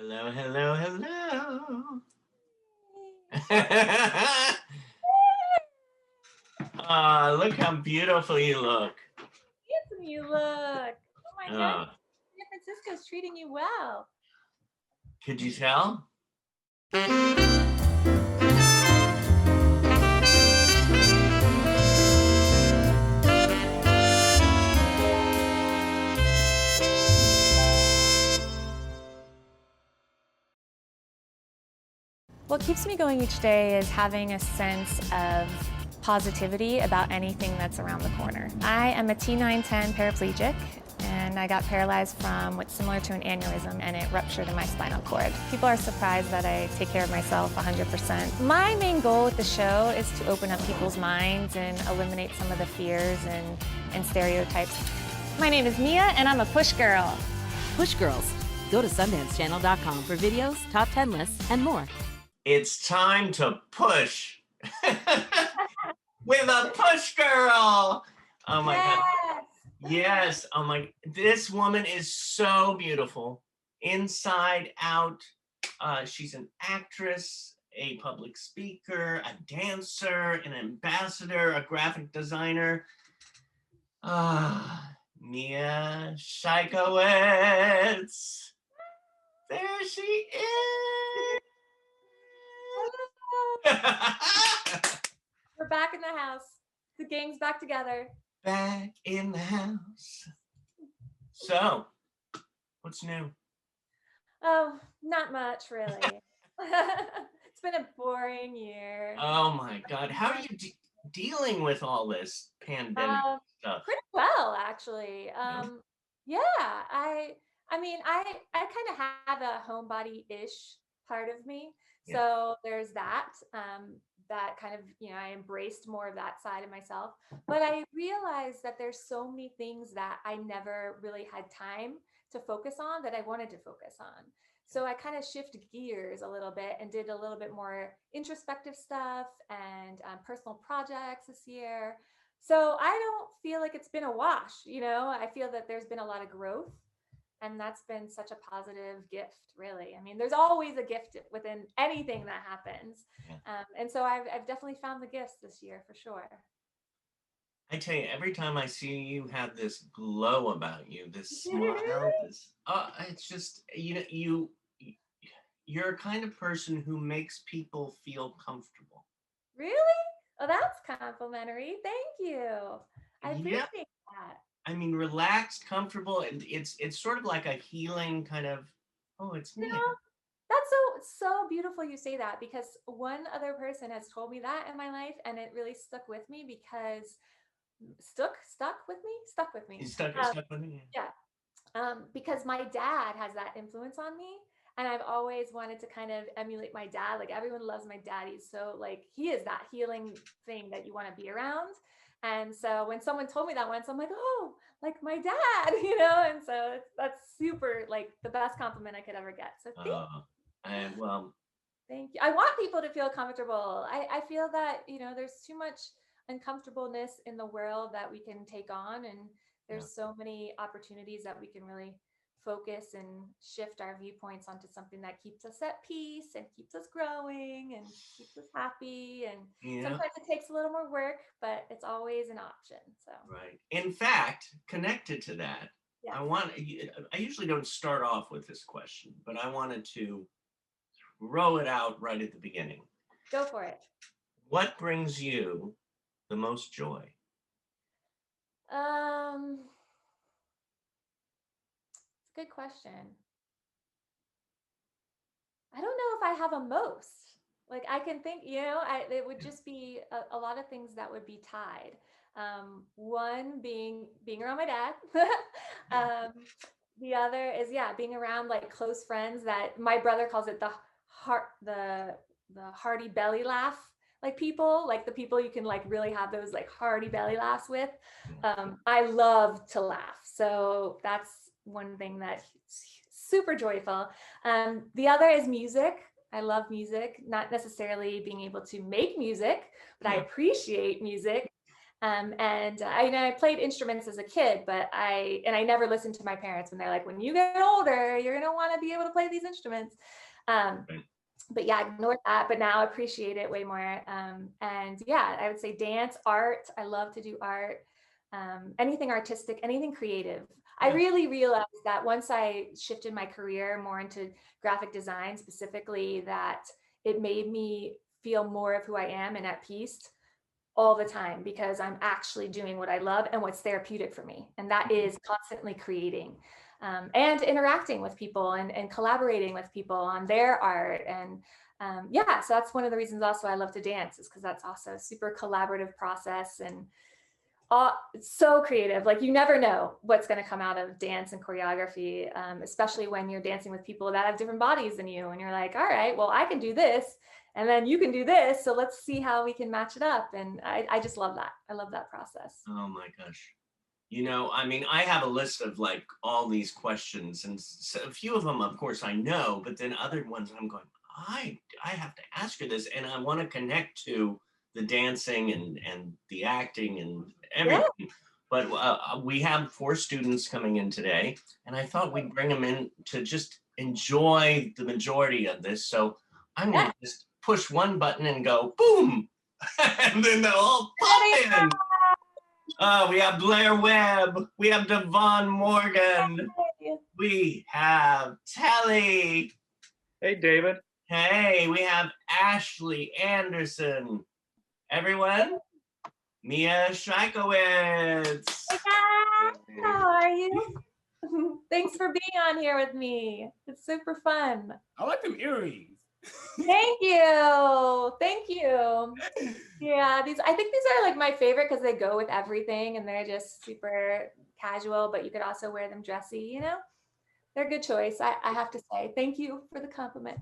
Hello, hello, hello. Look how beautiful you look. Handsome you look. Oh my God. San Francisco's treating you well. Could you tell? What keeps me going each day is having a sense of positivity about anything that's around the corner. I am a T910 paraplegic, and I got paralyzed from what's similar to an aneurysm, and it ruptured in my spinal cord. People are surprised that I take care of myself 100%. My main goal with the show is to open up people's minds and eliminate some of the fears and stereotypes. My name is Mia, and I'm a push girl. Push Girls. Go to SundanceChannel.com for videos, top 10 lists, and more. It's time to push with a push girl. Oh my God. Yes. Oh my, this woman is so beautiful inside out. She's an actress, a public speaker, a dancer, an ambassador, a graphic designer. Mia Schaikewitz. There she is. We're back in the house. The gang's back together. Back in the house. So, what's new? Oh, not much, really. It's been a boring year. Oh my God. How are you dealing with all this pandemic stuff? Pretty well, actually. Yeah, I mean, I kind of have a homebody-ish part of me. Yeah. So there's that, that kind of, I embraced more of that side of myself. But I realized that there's so many things that I never really had time to focus on that I wanted to focus on. So I kind of shifted gears a little bit and did a little bit more introspective stuff and personal projects this year. So I don't feel like it's been a wash, I feel that there's been a lot of growth. And that's been such a positive gift, really. I mean, there's always a gift within anything that happens. Yeah. And so I've definitely found the gifts this year for sure. I tell you, every time I see you have this glow about you, this smile, it's just, you're a kind of person who makes people feel comfortable. Really? Oh, that's complimentary. Thank you. I appreciate that. I mean, relaxed, comfortable, and it's sort of like a healing kind of, it's me. That's so beautiful you say that, because one other person has told me that in my life, and it really stuck with me because stuck with me. You stuck with me? Yeah. Because my dad has that influence on me. And I've always wanted to kind of emulate my dad. Like, everyone loves my dad. He's so, like, he is that healing thing that you want to be around. And so when someone told me that once, I'm like, oh, like my dad, and so that's super, like, the best compliment I could ever get. So thank you. Thank you. I want people to feel comfortable. I feel that, there's too much uncomfortableness in the world that we can take on. And there's so many opportunities that we can really focus and shift our viewpoints onto something that keeps us at peace and keeps us growing and keeps us happy. And sometimes it takes a little more work, but it's always an option. So right. In fact, connected to that, I usually don't start off with this question, but I wanted to throw it out right at the beginning. Go for it. What brings you the most joy? Good question. I don't know if I have a most. Like, I can think, it would just be a lot of things that would be tied. One being around my dad. The other is, being around, like, close friends that my brother calls it the hearty belly laugh. Like, people, like the people you can, like, really have those, like, hearty belly laughs with. I love to laugh. So that's one thing that's super joyful. The other is music. I love music, not necessarily being able to make music, but I appreciate music. I played instruments as a kid, but I never listened to my parents when they're like, when you get older, you're going to want to be able to play these instruments. But yeah, I ignored that, but now I appreciate it way more. And yeah, I would say dance, art. I love to do art, anything artistic, anything creative. I really realized that once I shifted my career more into graphic design specifically, that it made me feel more of who I am and at peace all the time, because I'm actually doing what I love and what's therapeutic for me. And that is constantly creating and interacting with people and collaborating with people on their art. And yeah, so that's one of the reasons also I love to dance, is because that's also a super collaborative process and it's so creative. Like, you never know what's going to come out of dance and choreography, especially when you're dancing with people that have different bodies than you. And you're like, all right, well, I can do this, and then you can do this. So let's see how we can match it up. And I just love that. I love that process. Oh my gosh. I mean, I have a list of like all these questions, and so a few of them, of course, I know, but then other ones I'm going, I have to ask her this, and I want to connect to the dancing and the acting and everything. Yeah. But we have 4 students coming in today, and I thought we'd bring them in to just enjoy the majority of this. So I'm going to just push one button and go, boom, and then they'll all pop in. We have Blair Webb. We have Davaughn Morgan. We have Tele. Hey, David. Hey, we have Ashley Anderson. Everyone, Mia Schaikewitz. Hey guys, how are you? Thanks for being on here with me. It's super fun. I like them earrings. Thank you. Thank you. Yeah, I think these are like my favorite because they go with everything and they're just super casual, but you could also wear them dressy, They're a good choice. I have to say, thank you for the compliment.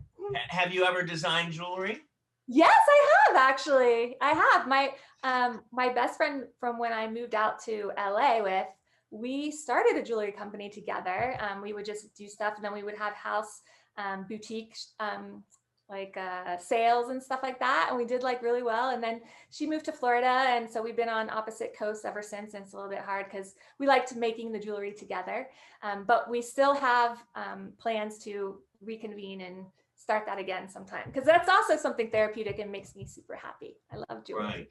Have you ever designed jewelry? Yes, I have actually. I have. My best friend from when I moved out to LA with, we started a jewelry company together. We would just do stuff, and then we would have house boutique sales and stuff like that. And we did like really well. And then she moved to Florida. And so we've been on opposite coasts ever since. And it's a little bit hard because we liked making the jewelry together. But we still have plans to reconvene and start that again sometime, because that's also something therapeutic and makes me super happy. I love jewelry.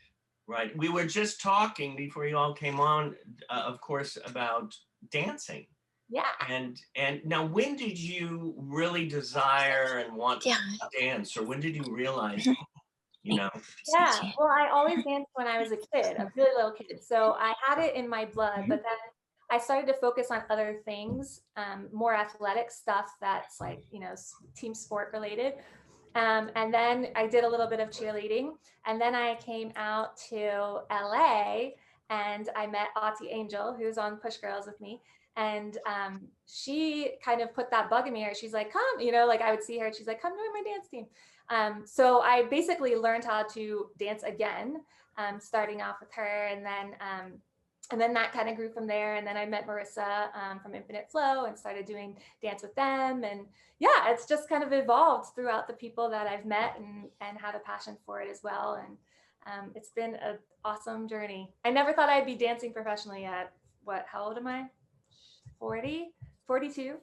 Right. We were just talking before you all came on, of course, about dancing. Yeah. And now, when did you really desire and want to dance, or when did you realize, Yeah. Well, I always danced when I was a kid, a really little kid. So I had it in my blood, but then I started to focus on other things, more athletic stuff that's like, team sport related. And then I did a little bit of cheerleading, and then I came out to LA and I met Auntie Angel, who's on Push Girls with me. And she kind of put that bug in me. She's like, come, I would see her. She's like, come join my dance team. So I basically learned how to dance again, starting off with her. And then that kind of grew from there. And then I met Marissa from Infinite Flow and started doing dance with them. And yeah, it's just kind of evolved throughout the people that I've met and have a passion for it as well. And it's been an awesome journey. I never thought I'd be dancing professionally at how old am I? 40, 42.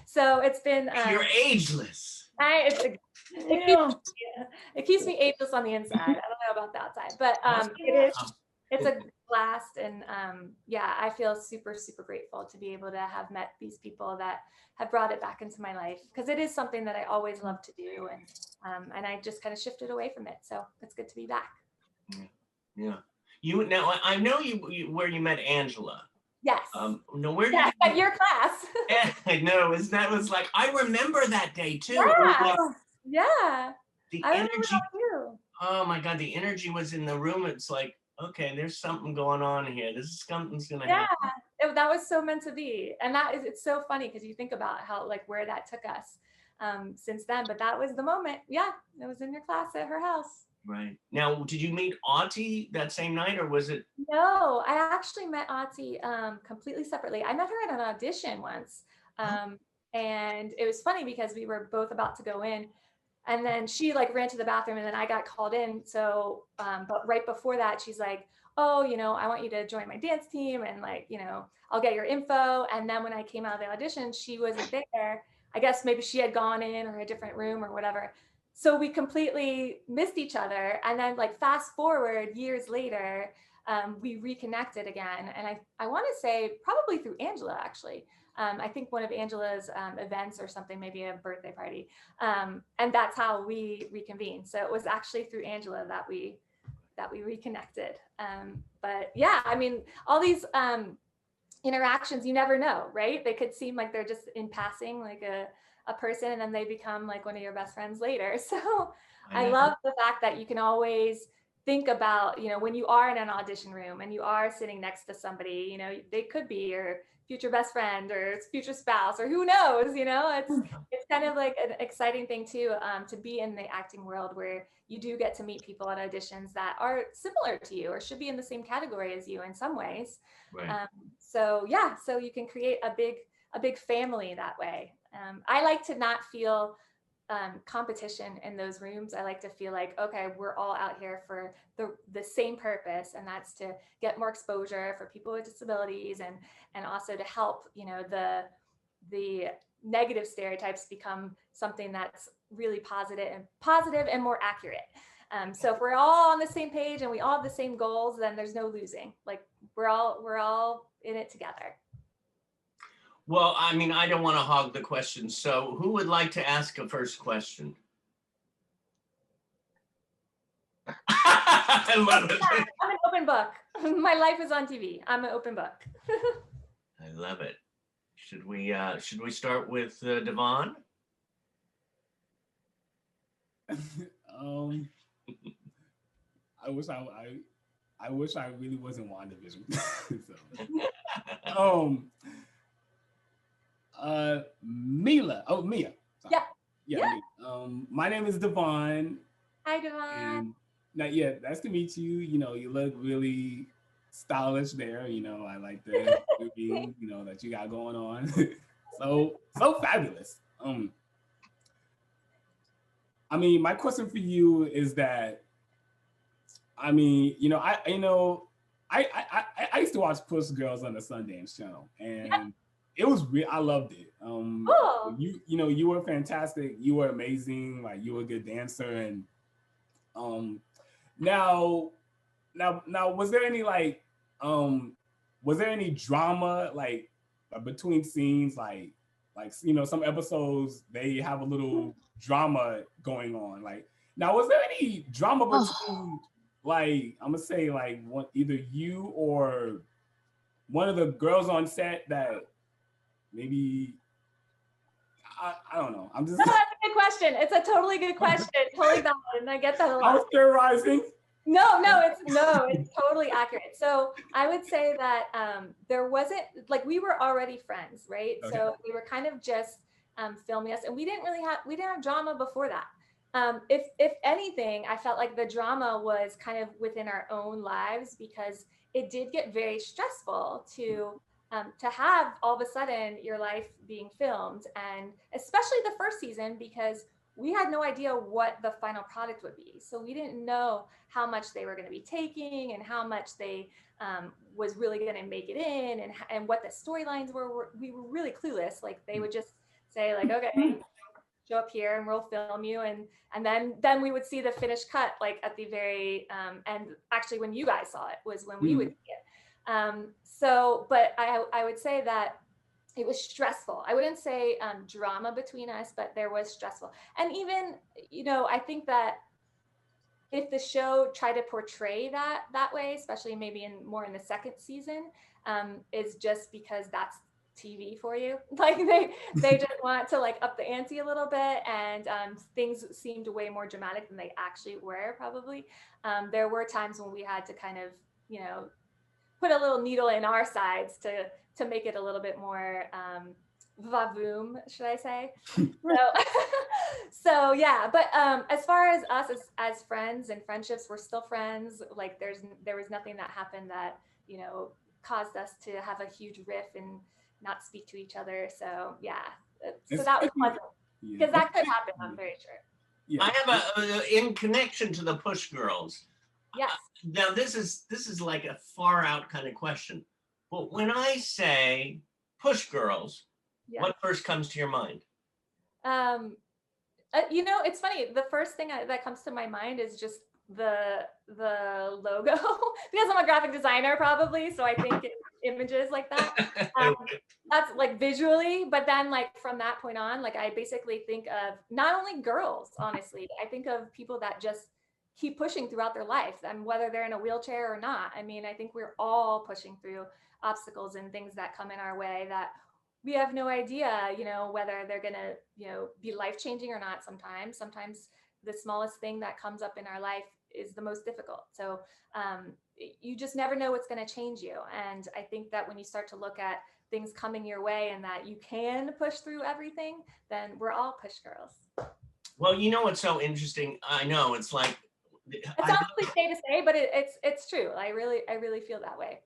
So it's been. You're ageless. It keeps me ageless on the inside. I don't know about the outside, but it's a blast. And I feel super, super grateful to be able to have met these people that have brought it back into my life, because it is something that I always love to do. And I just kind of shifted away from it. So it's good to be back. Yeah. Now I know you where you met Angela. Yes. No, where did at your class. I know. That was like, I remember that day too. Yeah. The I energy. Oh my God, the energy was in the room. It's like, okay, there's something going on here. Something's gonna happen. Yeah, that was so meant to be. And it's so funny because you think about how where that took us since then. But that was the moment. Yeah, it was in your class at her house. Right. Now, did you meet Auntie that same night, or was it? No, I actually met Auntie completely separately. I met her at an audition once. And it was funny because we were both about to go in, and then she ran to the bathroom, and then I got called in. So, but right before that, she's like, oh, I want you to join my dance team, and like, I'll get your info. And then when I came out of the audition, she wasn't there. I guess maybe she had gone in or a different room or whatever. So we completely missed each other. And then like fast forward years later, we reconnected again. And I want to say probably through Angela, actually. I think one of Angela's events or something, maybe a birthday party. And that's how we reconvened. So it was actually through Angela that we reconnected. But yeah, I mean, all these interactions, you never know, right? They could seem like they're just in passing, like a person, and then they become like one of your best friends later. So I love the fact that you can always think about, when you are in an audition room and you are sitting next to somebody, they could be your future best friend or future spouse, or who knows, it's kind of like an exciting thing too, to be in the acting world where you do get to meet people at auditions that are similar to you or should be in the same category as you in some ways. Right. So yeah, so you can create a big family that way. I like to not feel competition in those rooms. I like to feel like, okay, we're all out here for the same purpose, and that's to get more exposure for people with disabilities, and also to help, the negative stereotypes become something that's really positive and more accurate. So if we're all on the same page and we all have the same goals, then there's no losing. Like we're all in it together. Well, I mean, I don't want to hog the question. So who would like to ask a first question? I love it. Yeah, I'm an open book. My life is on TV. I'm an open book. I love it. Should we start with Davaughn? I wish I really wasn't WandaVision. So, Mia. Sorry. Yeah. Mia. My name is Davaughn. Hi, Davaughn. Nice to meet you. You look really stylish there. I like the routine, that you got going on. so fabulous. I mean, my question for you is that, I mean, I used to watch Push Girls on the Sundance Channel, and it was real. I loved it. Cool. You were fantastic. You were amazing. Like, you were a good dancer. And now, was there any drama like between scenes? Like some episodes they have a little drama going on. Like, now, was there any drama between like, I'm gonna say like either you or one of the girls on set that maybe I don't know. I'm just. No, that's a good question. It's a totally good question. Totally valid, and I get that a lot. I was theorizing. No, it's totally accurate. So I would say that there wasn't, like, we were already friends, right? Okay. So we were kind of just filming us, and we didn't have drama before that. If anything, I felt like the drama was kind of within our own lives, because it did get very stressful to have all of a sudden your life being filmed, and especially the first season, because we had no idea what the final product would be. So we didn't know how much they were going to be taking and how much they was really going to make it in, and what the storylines were. We were really clueless. Like, they would just say like, okay, show up here and we'll film you. And then we would see the finished cut, like at the very end. Actually, when you guys saw it was when we would see it. But I would say that it was stressful. I wouldn't say drama between us, but there was stressful. And even, I think that if the show tried to portray that way, especially maybe more in the second season, is just because that's TV for you. Like, they just want to like up the ante a little bit, and things seemed way more dramatic than they actually were, probably. There were times when we had to kind of, put a little needle in our sides to make it a little bit more vavoom, should I say? So yeah, but as far as us as friends and friendships, we're still friends. Like, there was nothing that happened that caused us to have a huge riff and not speak to each other. So yeah, so that was pleasant, because that could happen. I'm very sure. Yeah. I have in connection to the Push Girls, Yes. Now this is like a far out kind of question, but when I say push girls, Yeah. what first comes to your mind? It's funny. The first thing that comes to my mind is just the logo because I'm a graphic designer probably. So I think images like that. That's like visually, but then like from that point on, like I basically think of not only girls, honestly, I think of people that just keep pushing throughout their life and whether they're in a wheelchair or not. I mean, I think we're all pushing through obstacles and things that come in our way that we have no idea, whether they're gonna, be life-changing or not sometimes. Sometimes the smallest thing that comes up in our life is the most difficult. So you just never know what's gonna change you. And I think that when you start to look at things coming your way and that you can push through everything, then we're all push girls. Well, you know what's so interesting? I know it's like it sounds cliche to say, but it's true. I really feel that way.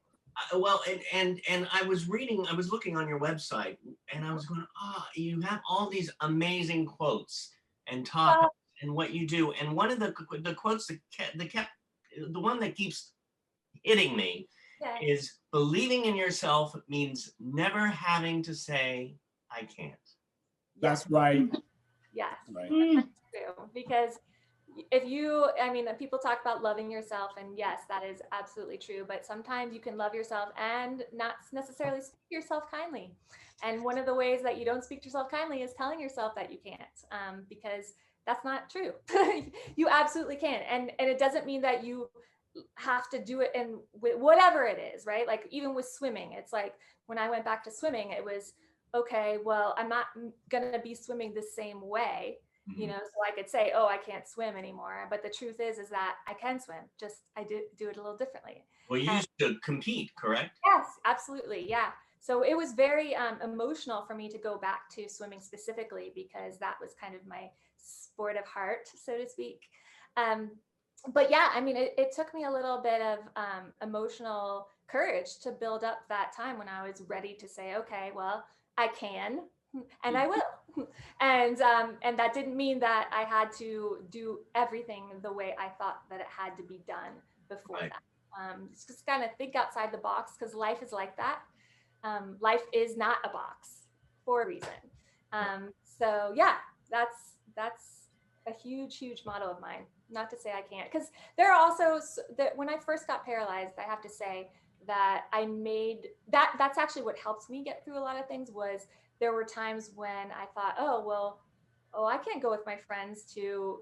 Well, and I was looking on your website, and I was going, you have all these amazing quotes and topics and what you do. And one of the quotes the one that keeps hitting me is believing in yourself means never having to say, I can't. That's right. Yes. Right. That's true. Because people talk about loving yourself, and yes, that is absolutely true. But sometimes you can love yourself and not necessarily speak to yourself kindly. And one of the ways that you don't speak to yourself kindly is telling yourself that you can't, because that's not true. You absolutely can. And it doesn't mean that you have to do it in whatever it is, right? Like even with swimming, it's like when I went back to swimming, it was, okay, well, I'm not going to be swimming the same way. So I could say, I can't swim anymore. But the truth is that I can swim. Just I do it a little differently. Well, you used to compete, correct? Yes, absolutely. Yeah. So it was very emotional for me to go back to swimming specifically because that was kind of my sport of heart, so to speak. But yeah, it took me a little bit of emotional courage to build up that time when I was ready to say, okay, well, I can. And I will. And that didn't mean that I had to do everything the way I thought that it had to be done before that. Just kind of think outside the box because life is like that. Life is not a box for a reason. So yeah, that's a huge motto of mine. Not to say I can't, because there are also that when I first got paralyzed, I have to say that I made that's actually what helped me get through a lot of things was there were times when I thought, I can't go with my friends to,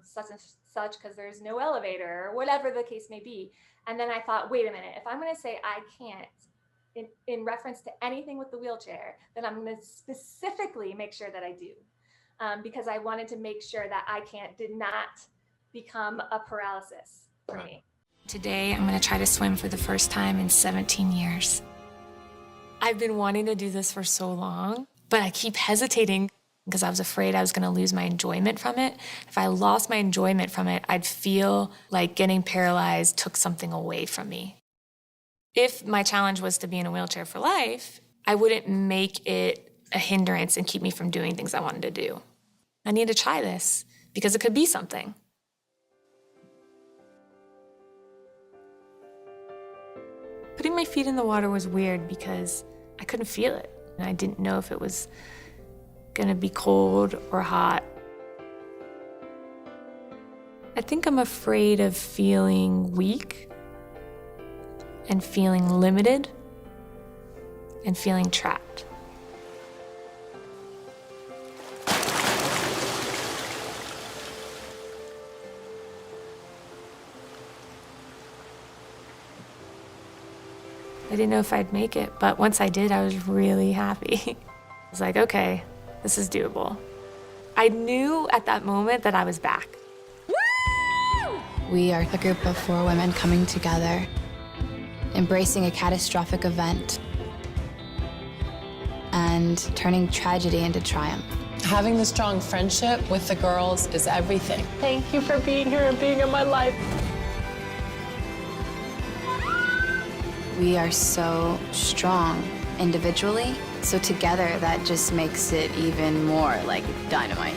such and such because there's no elevator or whatever the case may be. And then I thought, wait a minute, if I'm going to say I can't in reference to anything with the wheelchair, then I'm going to specifically make sure that I do. Because I wanted to make sure that I can't did not become a paralysis for me. Today, I'm going to try to swim for the first time in 17 years. I've been wanting to do this for so long, but I keep hesitating because I was afraid I was going to lose my enjoyment from it. If I lost my enjoyment from it, I'd feel like getting paralyzed took something away from me. If my challenge was to be in a wheelchair for life, I wouldn't make it a hindrance and keep me from doing things I wanted to do. I need to try this because it could be something. Putting my feet in the water was weird because I couldn't feel it. And I didn't know if it was gonna be cold or hot. I think I'm afraid of feeling weak and feeling limited and feeling trapped. I didn't know if I'd make it, but once I did, I was really happy. I was like, okay, this is doable. I knew at that moment that I was back. Woo! We are a group of 4 women coming together, embracing a catastrophic event, and turning tragedy into triumph. Having the strong friendship with the girls is everything. Thank you for being here and being in my life. We are so strong individually, so together that just makes it even more like dynamite.